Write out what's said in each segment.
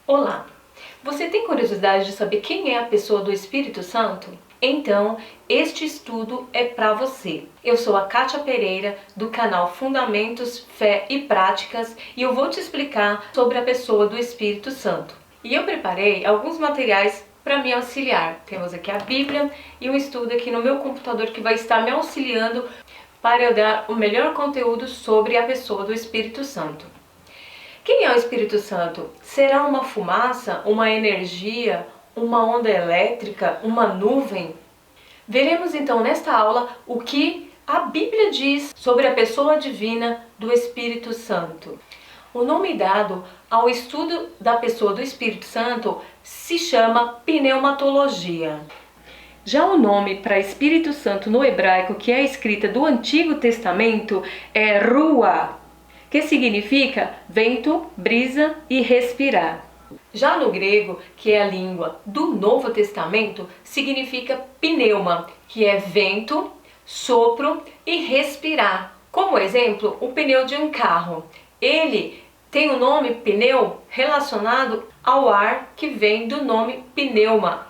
Olá! Você tem curiosidade de saber quem é a pessoa do Espírito Santo? Então, este estudo é para você. Eu sou a Kátia Pereira, do canal Fundamentos, Fé e Práticas, e eu vou te explicar sobre a pessoa do Espírito Santo. E eu preparei alguns materiais para me auxiliar. Temos aqui a Bíblia e um estudo aqui no meu computador que vai estar me auxiliando para eu dar o melhor conteúdo sobre a pessoa do Espírito Santo. Quem é o Espírito Santo? Será uma fumaça, uma energia, uma onda elétrica, uma nuvem? Veremos então nesta aula o que a Bíblia diz sobre a pessoa divina do Espírito Santo. O nome dado ao estudo da pessoa do Espírito Santo se chama pneumatologia. Já o nome para Espírito Santo no hebraico, que é a escrita do Antigo Testamento, é Ruach, que significa vento, brisa e respirar. Já no grego, que é a língua do Novo Testamento, significa pneuma, que é vento, sopro e respirar. Como exemplo, o pneu de um carro. Ele tem o nome pneu relacionado ao ar que vem do nome pneuma.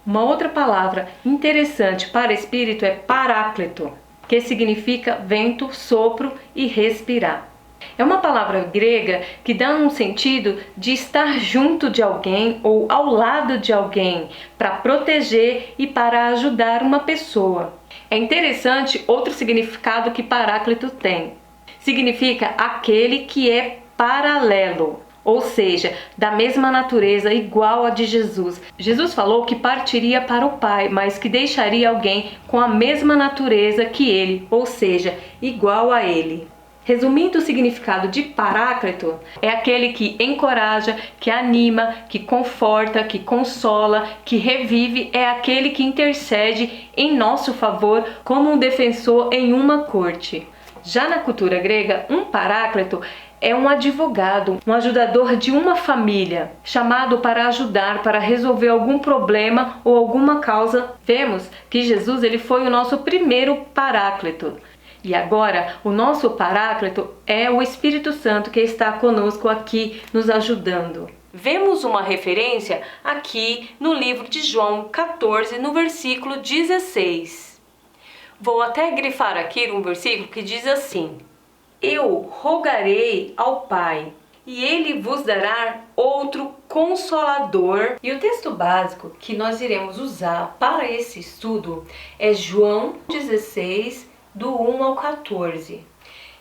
Uma outra palavra interessante para espírito é paráclito, que significa vento, sopro e respirar. É uma palavra grega que dá um sentido de estar junto de alguém ou ao lado de alguém, para proteger e para ajudar uma pessoa. É interessante outro significado que paráclito tem. Significa aquele que é paralelo, ou seja, da mesma natureza, igual a de Jesus. Jesus falou que partiria para o Pai, mas que deixaria alguém com a mesma natureza que ele, ou seja, igual a ele. Resumindo o significado de paráclito, é aquele que encoraja, que anima, que conforta, que consola, que revive, é aquele que intercede em nosso favor como um defensor em uma corte. Já na cultura grega, um paráclito é um advogado, um ajudador de uma família, chamado para ajudar, para resolver algum problema ou alguma causa. Vemos que Jesus ele foi o nosso primeiro paráclito. E agora, o nosso paráclito é o Espírito Santo que está conosco aqui, nos ajudando. Vemos uma referência aqui no livro de João 14, no versículo 16. Vou até grifar aqui um versículo que diz assim: Eu rogarei ao Pai, e Ele vos dará outro Consolador. E o texto básico que nós iremos usar para esse estudo é João 16, do 1 ao 14.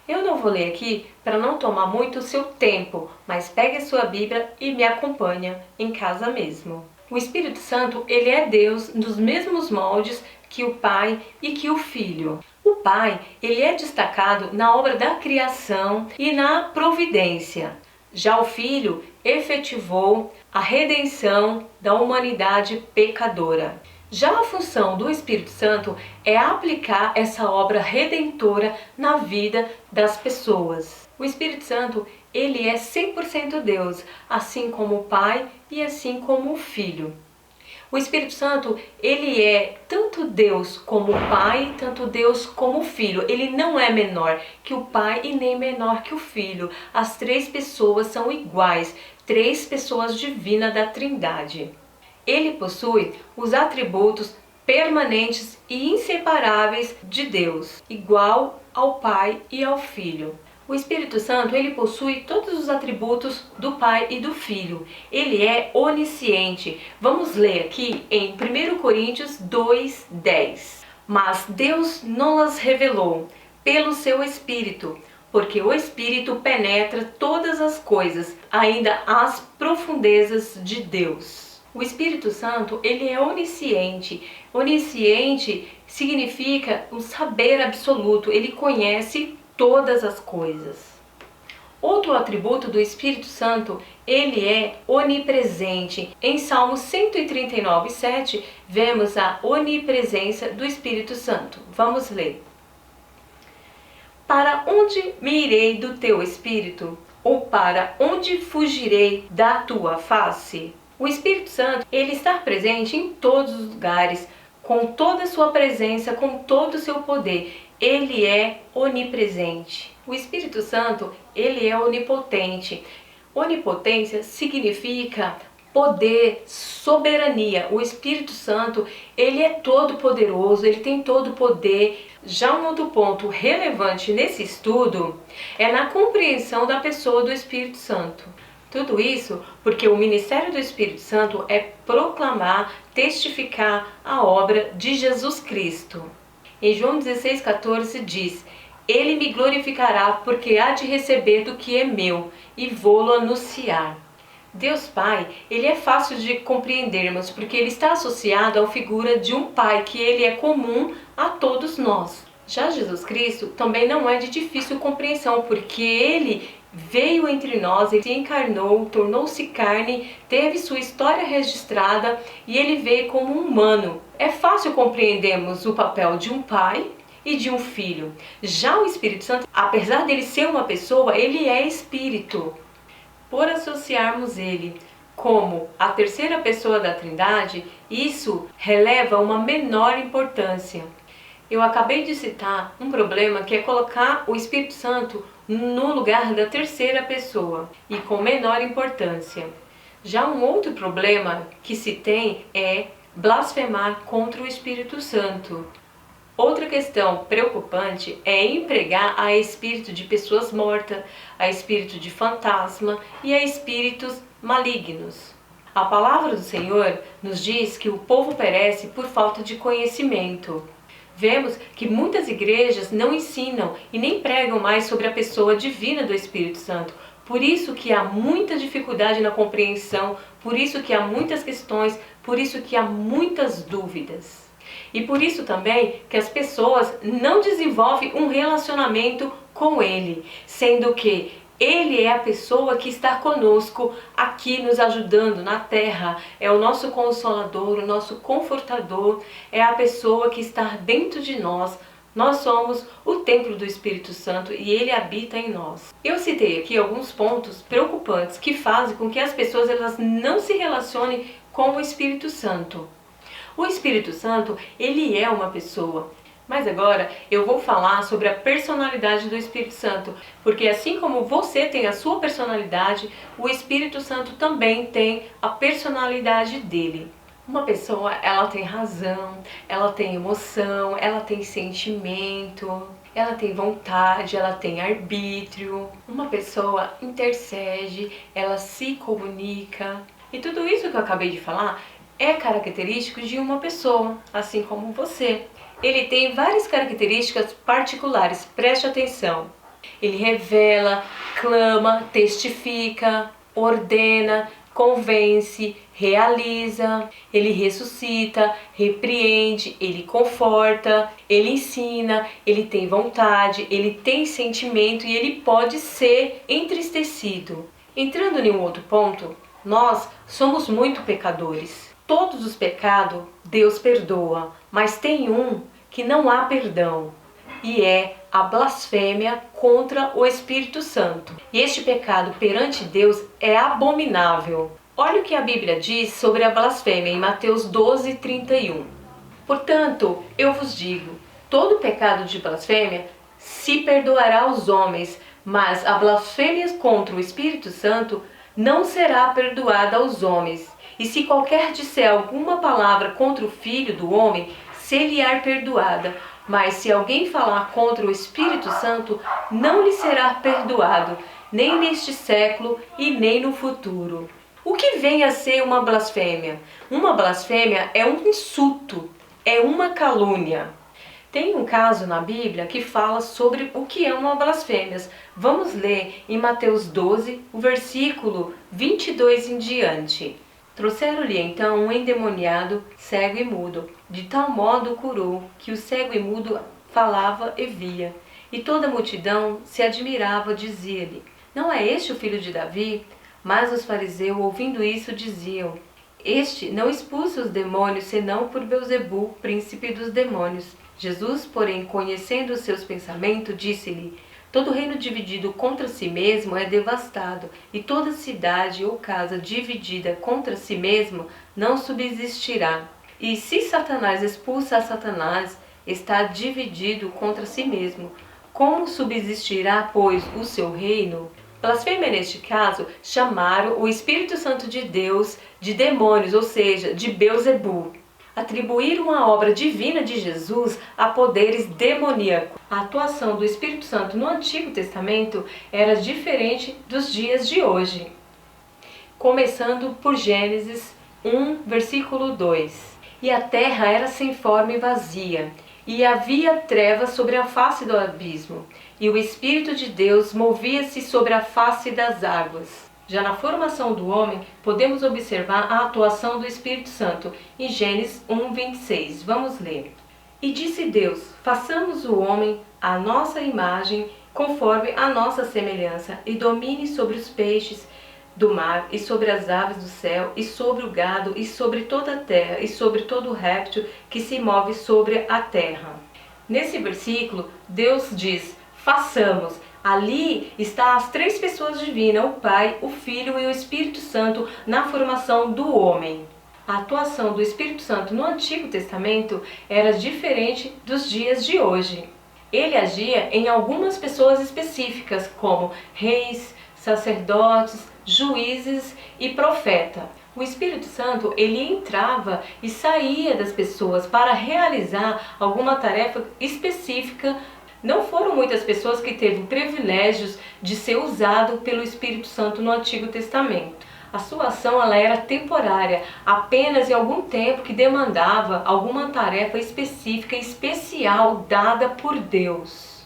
Eu não vou ler aqui para não tomar muito o seu tempo, mas pegue a sua Bíblia e me acompanha em casa mesmo. O Espírito Santo, ele é Deus nos mesmos moldes que o Pai e que o Filho. O Pai, ele é destacado na obra da criação e na providência. Já o Filho efetivou a redenção da humanidade pecadora. Já a função do Espírito Santo é aplicar essa obra redentora na vida das pessoas. O Espírito Santo, ele é 100% Deus, assim como o Pai e assim como o Filho. O Espírito Santo, ele é tanto Deus como o Pai, tanto Deus como o Filho. Ele não é menor que o Pai e nem menor que o Filho. As três pessoas são iguais, três pessoas divinas da Trindade. Ele possui os atributos permanentes e inseparáveis de Deus, igual ao Pai e ao Filho. O Espírito Santo, ele possui todos os atributos do Pai e do Filho. Ele é onisciente. Vamos ler aqui em 1 Coríntios 2:10. Mas Deus nos revelou pelo seu Espírito, porque o Espírito penetra todas as coisas, ainda as profundezas de Deus. O Espírito Santo, ele é onisciente. Onisciente significa um saber absoluto. Ele conhece todas as coisas. Outro atributo do Espírito Santo, ele é onipresente. Em Salmos 139:7, vemos a onipresença do Espírito Santo. Vamos ler. Para onde me irei do teu Espírito? Ou para onde fugirei da tua face? O Espírito Santo, ele está presente em todos os lugares, com toda a sua presença, com todo o seu poder. Ele é onipresente. O Espírito Santo, ele é onipotente. Onipotência significa poder, soberania. O Espírito Santo, ele é todo poderoso, ele tem todo o poder. Já um outro ponto relevante nesse estudo é na compreensão da pessoa do Espírito Santo. Tudo isso porque o ministério do Espírito Santo é proclamar, testificar a obra de Jesus Cristo. Em João 16,14 diz: Ele me glorificará, porque há de receber do que é meu, e vou-lo anunciar. Deus Pai, ele é fácil de compreendermos, porque ele está associado à figura de um Pai, que ele é comum a todos nós. Já Jesus Cristo também não é de difícil compreensão, porque ele veio entre nós, ele se encarnou, tornou-se carne, teve sua história registrada e ele veio como um humano. É fácil compreendermos o papel de um pai e de um filho. Já o Espírito Santo, apesar dele ser uma pessoa, ele é espírito. Por associarmos ele como a terceira pessoa da Trindade, isso releva uma menor importância. Eu acabei de citar um problema que é colocar o Espírito Santo no lugar da terceira pessoa e com menor importância. Já um outro problema que se tem é blasfemar contra o Espírito Santo. Outra questão preocupante é empregar a espírito de pessoas mortas, a espírito de fantasma e a espíritos malignos. A palavra do Senhor nos diz que o povo perece por falta de conhecimento. Vemos que muitas igrejas não ensinam e nem pregam mais sobre a pessoa divina do Espírito Santo. Por isso que há muita dificuldade na compreensão, por isso que há muitas questões, por isso que há muitas dúvidas. E por isso também que as pessoas não desenvolvem um relacionamento com Ele, sendo que Ele é a pessoa que está conosco aqui nos ajudando na terra, é o nosso consolador, o nosso confortador, é a pessoa que está dentro de nós. Nós somos o templo do Espírito Santo e Ele habita em nós. Eu citei aqui alguns pontos preocupantes que fazem com que as pessoas elas não se relacionem com o Espírito Santo. O Espírito Santo, ele é uma pessoa. Mas agora eu vou falar sobre a personalidade do Espírito Santo, porque assim como você tem a sua personalidade, o Espírito Santo também tem a personalidade dele. Uma pessoa, ela tem razão, ela tem emoção, ela tem sentimento, ela tem vontade, ela tem arbítrio. Uma pessoa intercede, ela se comunica. E tudo isso que eu acabei de falar é característico de uma pessoa, assim como você. Ele tem várias características particulares, preste atenção. Ele revela, clama, testifica, ordena, convence, realiza, ele ressuscita, repreende, ele conforta, ele ensina, ele tem vontade, ele tem sentimento e ele pode ser entristecido. Entrando em um outro ponto, nós somos muito pecadores. Todos os pecados Deus perdoa, mas tem um que não há perdão, e é a blasfêmia contra o Espírito Santo. E este pecado perante Deus é abominável. Olha o que a Bíblia diz sobre a blasfêmia em Mateus 12:31. Portanto, eu vos digo, todo pecado de blasfêmia se perdoará aos homens, mas a blasfêmia contra o Espírito Santo não será perdoada aos homens. E se qualquer disser alguma palavra contra o Filho do Homem, se-lhe-á perdoada. Mas se alguém falar contra o Espírito Santo, não lhe será perdoado, nem neste século e nem no futuro. O que vem a ser uma blasfêmia? Uma blasfêmia é um insulto, é uma calúnia. Tem um caso na Bíblia que fala sobre o que é uma blasfêmia. Vamos ler em Mateus 12, o versículo 22 em diante. Trouxeram-lhe então um endemoniado, cego e mudo. De tal modo o curou, que o cego e mudo falava e via. E toda a multidão se admirava, dizia-lhe: Não é este o filho de Davi? Mas os fariseus, ouvindo isso, diziam: Este não expulsa os demônios, senão por Beelzebul, príncipe dos demônios. Jesus, porém, conhecendo os seus pensamentos, disse-lhe: Todo reino dividido contra si mesmo é devastado, e toda cidade ou casa dividida contra si mesmo não subsistirá. E se Satanás expulsa a Satanás, está dividido contra si mesmo. Como subsistirá, pois, o seu reino? Blasfêmia, neste caso, chamaram o Espírito Santo de Deus de demônios, ou seja, de Beelzebu. Atribuíram a obra divina de Jesus a poderes demoníacos. A atuação do Espírito Santo no Antigo Testamento era diferente dos dias de hoje. Começando por Gênesis 1, versículo 2. E a terra era sem forma e vazia, e havia trevas sobre a face do abismo, e o Espírito de Deus movia-se sobre a face das águas. Já na formação do homem, podemos observar a atuação do Espírito Santo em Gênesis 1, 26. Vamos ler. E disse Deus: façamos o homem à nossa imagem, conforme a nossa semelhança, e domine sobre os peixes do mar, e sobre as aves do céu, e sobre o gado, e sobre toda a terra, e sobre todo réptil que se move sobre a terra. Nesse versículo, Deus diz: façamos. Ali está as três pessoas divinas, o Pai, o Filho e o Espírito Santo na formação do homem. A atuação do Espírito Santo no Antigo Testamento era diferente dos dias de hoje. Ele agia em algumas pessoas específicas, como reis, sacerdotes, juízes e profeta. O Espírito Santo, ele entrava e saía das pessoas para realizar alguma tarefa específica. Não foram muitas pessoas que teve privilégios de ser usado pelo Espírito Santo no Antigo Testamento. A sua ação ela era temporária, apenas em algum tempo que demandava alguma tarefa específica e especial dada por Deus.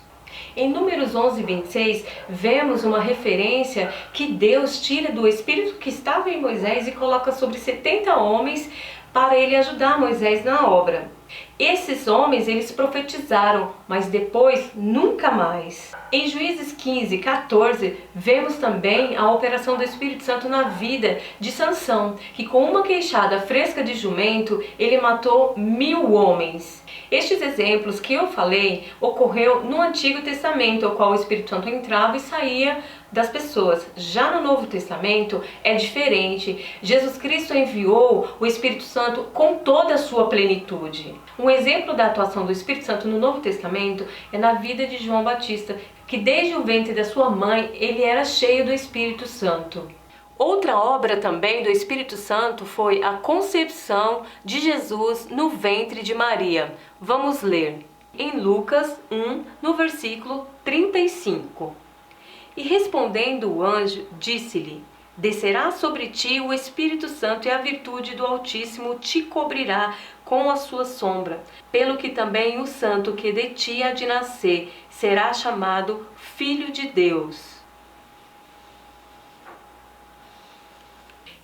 Em Números 11, 26, vemos uma referência que Deus tira do Espírito que estava em Moisés e coloca sobre 70 homens para ele ajudar Moisés na obra. Esses homens, eles profetizaram, mas depois nunca mais. Em Juízes 15, 14, vemos também a operação do Espírito Santo na vida de Sansão, que com uma queixada fresca de jumento, ele matou 1000 homens. Estes exemplos que eu falei ocorreu no Antigo Testamento, ao qual o Espírito Santo entrava e saía das pessoas. Já no Novo Testamento é diferente. Jesus Cristo enviou o Espírito Santo com toda a sua plenitude. Um exemplo da atuação do Espírito Santo no Novo Testamento é na vida de João Batista, que desde o ventre da sua mãe ele era cheio do Espírito Santo. Outra obra também do Espírito Santo foi a concepção de Jesus no ventre de Maria. Vamos ler em Lucas 1, no versículo 35. E respondendo o anjo, disse-lhe: descerá sobre ti o Espírito Santo e a virtude do Altíssimo te cobrirá com a sua sombra, pelo que também o santo que de ti há de nascer será chamado Filho de Deus.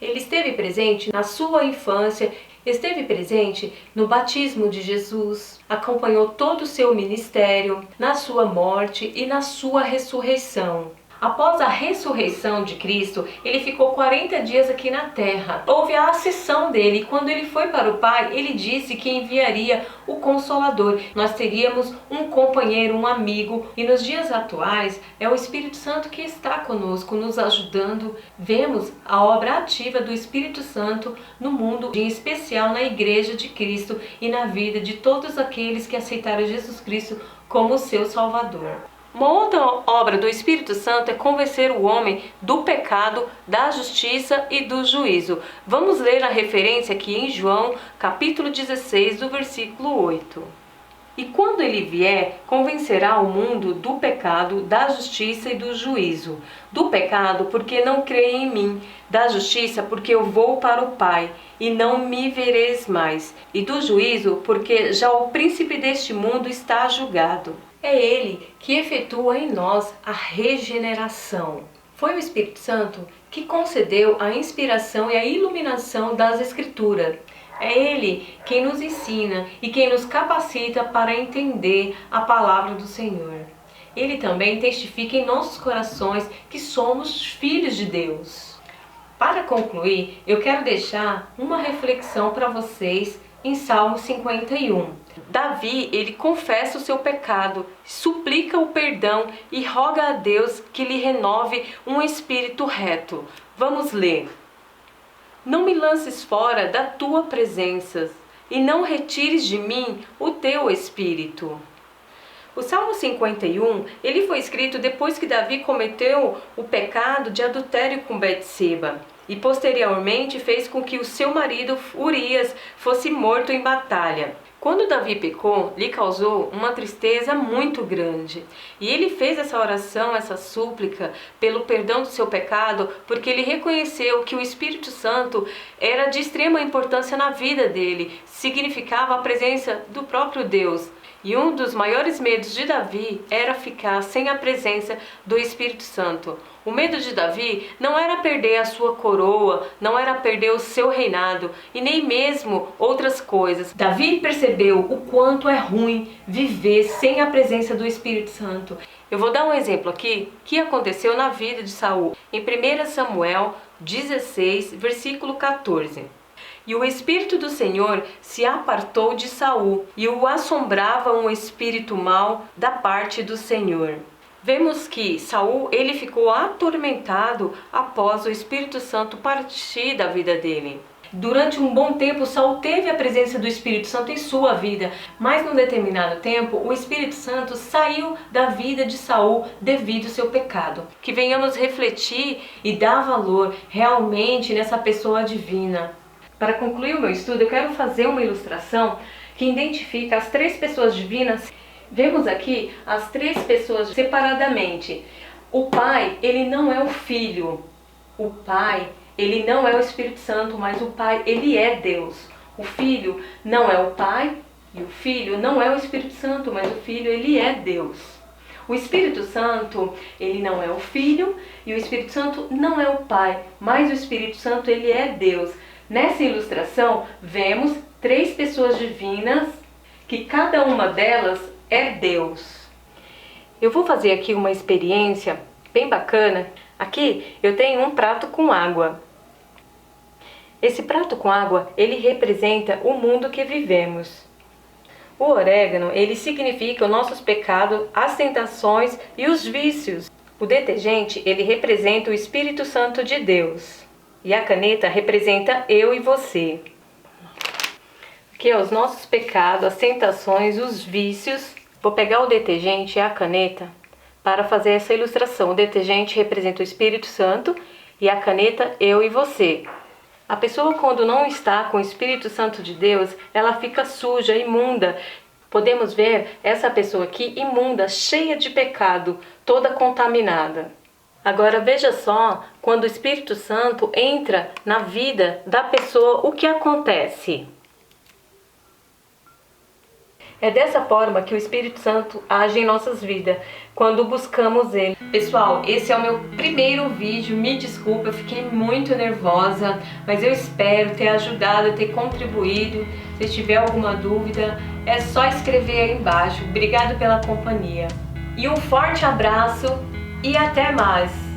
Ele esteve presente na sua infância, esteve presente no batismo de Jesus, acompanhou todo o seu ministério, na sua morte e na sua ressurreição. Após a ressurreição de Cristo, ele ficou 40 dias aqui na terra. Houve a ascensão dele e quando ele foi para o Pai, ele disse que enviaria o Consolador. Nós teríamos um companheiro, um amigo, e nos dias atuais é o Espírito Santo que está conosco, nos ajudando. Vemos a obra ativa do Espírito Santo no mundo, em especial na Igreja de Cristo e na vida de todos aqueles que aceitaram Jesus Cristo como seu Salvador. Uma outra obra do Espírito Santo é convencer o homem do pecado, da justiça e do juízo. Vamos ler a referência aqui em João, capítulo 16, do versículo 8. E quando ele vier, convencerá o mundo do pecado, da justiça e do juízo. Do pecado, porque não creem em mim. Da justiça, porque eu vou para o Pai, e não me vereis mais. E do juízo, porque já o príncipe deste mundo está julgado. É Ele que efetua em nós a regeneração. Foi o Espírito Santo que concedeu a inspiração e a iluminação das Escrituras. É Ele quem nos ensina e quem nos capacita para entender a palavra do Senhor. Ele também testifica em nossos corações que somos filhos de Deus. Para concluir, eu quero deixar uma reflexão para vocês em Salmo 51. Davi, ele confessa o seu pecado, suplica o perdão e roga a Deus que lhe renove um espírito reto. Vamos ler. Não me lances fora da tua presença e não retires de mim o teu espírito. O Salmo 51, ele foi escrito depois que Davi cometeu o pecado de adultério com Betseba e posteriormente fez com que o seu marido Urias fosse morto em batalha. Quando Davi pecou, lhe causou uma tristeza muito grande. E ele fez essa oração, essa súplica, pelo perdão do seu pecado, porque ele reconheceu que o Espírito Santo era de extrema importância na vida dele, significava a presença do próprio Deus. E um dos maiores medos de Davi era ficar sem a presença do Espírito Santo. O medo de Davi não era perder a sua coroa, não era perder o seu reinado e nem mesmo outras coisas. Davi percebeu o quanto é ruim viver sem a presença do Espírito Santo. Eu vou dar um exemplo aqui que aconteceu na vida de Saul. Em 1 Samuel 16, versículo 14. E o Espírito do Senhor se apartou de Saul, e o assombrava um espírito mau da parte do Senhor. Vemos que Saul ele ficou atormentado após o Espírito Santo partir da vida dele. Durante um bom tempo, Saul teve a presença do Espírito Santo em sua vida, mas num determinado tempo, o Espírito Santo saiu da vida de Saul devido ao seu pecado. Que venhamos refletir e dar valor realmente nessa pessoa divina. Para concluir o meu estudo, eu quero fazer uma ilustração que identifica as três pessoas divinas. Vemos aqui as três pessoas separadamente. O Pai, ele não é o Filho. O Pai, ele não é o Espírito Santo, mas o Pai, ele é Deus. O Filho não é o Pai e o Filho não é o Espírito Santo, mas o Filho, ele é Deus. O Espírito Santo, ele não é o Filho e o Espírito Santo não é o Pai, mas o Espírito Santo, ele é Deus. Nessa ilustração, vemos três pessoas divinas, que cada uma delas é Deus. Eu vou fazer aqui uma experiência bem bacana. Aqui eu tenho um prato com água. Esse prato com água, ele representa o mundo que vivemos. O orégano, ele significa os nossos pecados, as tentações e os vícios. O detergente, ele representa o Espírito Santo de Deus. E a caneta representa eu e você. Aqui os nossos pecados, as tentações, os vícios. Vou pegar o detergente e a caneta para fazer essa ilustração. O detergente representa o Espírito Santo e a caneta eu e você. A pessoa quando não está com o Espírito Santo de Deus, ela fica suja, imunda. Podemos ver essa pessoa aqui imunda, cheia de pecado, toda contaminada. Agora veja só, quando o Espírito Santo entra na vida da pessoa, o que acontece? É dessa forma que o Espírito Santo age em nossas vidas, quando buscamos Ele. Pessoal, esse é o meu primeiro vídeo, me desculpa, eu fiquei muito nervosa, mas eu espero ter ajudado, ter contribuído. Se tiver alguma dúvida, é só escrever aí embaixo. Obrigado pela companhia. E um forte abraço e até mais!